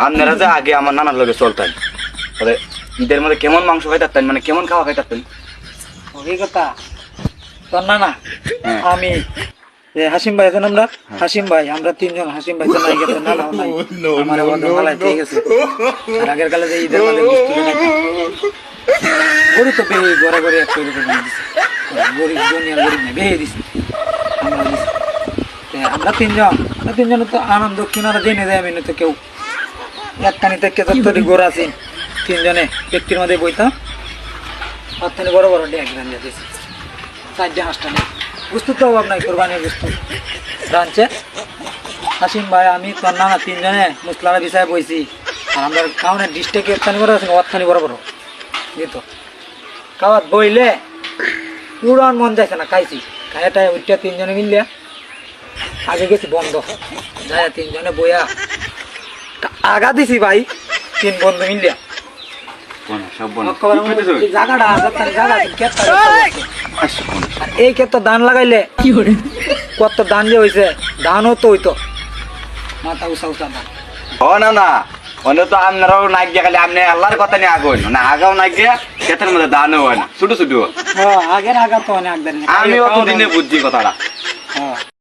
আপনারা যে আগে আমার নানার লগে চলতেন পরে ঈদের মধ্যে কেমন মাংস খাইতেন মানে কেমন খাওয়া খাইতেন? অভিজ্ঞতা তোর না না হ্যাঁ। আমি হাসিম ভাই আছেন আমরা হাসিম ভাই আমরা তিনজন হাসিম ভাই তো নাই গেছে না না নাই আমার বন্ধু ভালাই ঠিক আছে আর আগের কালে যে ঈদের মধ্যে মিষ্টি খাইতাম গরু তো বেহে গড়া গড়ে এক করে দিছে গরিব দুনিয়ার গরিব না বেহে দিছে আমরা দিছি আমরা তিনজন তো আনন্দ কিনারা জেনে যায় আমি তো কেউ একখানি থেকে যতটি গোড়া আছে তিনজনে ব্যক্তির মধ্যে বইতাম অর্থানে বড় বড় ডেক রান দিয়েছি 4-5টা নেই বুঝতে তো অভাব নাই কোরবানির বুঝতে রাঁধছে হাসিম ভাই আমি তোর নানা তিনজনে মুসলারা বিষয়ে বইছি আর আমরা খাওয়ানোর ডিস্ট্রিক্টে একখানি বড় আছে অর্থানি বড় বড় দিত খাওয়াত বইলে পুরান মন যাইছে না খাইছি খাইটায় উঠটা তিনজনে মিললে আগে গেছি বন্ধ যায় তিনজনে বইয়া আগা দিছি ভাই 3 বন্ধু মিললে জায়গাটা জায়গা এই ক্ষেত্রে ধান লাগাইলে কত ধান যে হয়েছে ধানও তো হইতো মাথা উষা উষা ধান ও না না অন্য তো আপনারাও নাক গিয়ে খালি আপনি আল্লাহর কথা নিয়ে আগুন না আগাও নাক গিয়া ক্ষেতের মধ্যে ধানও হয় না ছোট ছোট আগের আগা তো অনেক আমি অত দিনে বুঝছি কথাটা। হ্যাঁ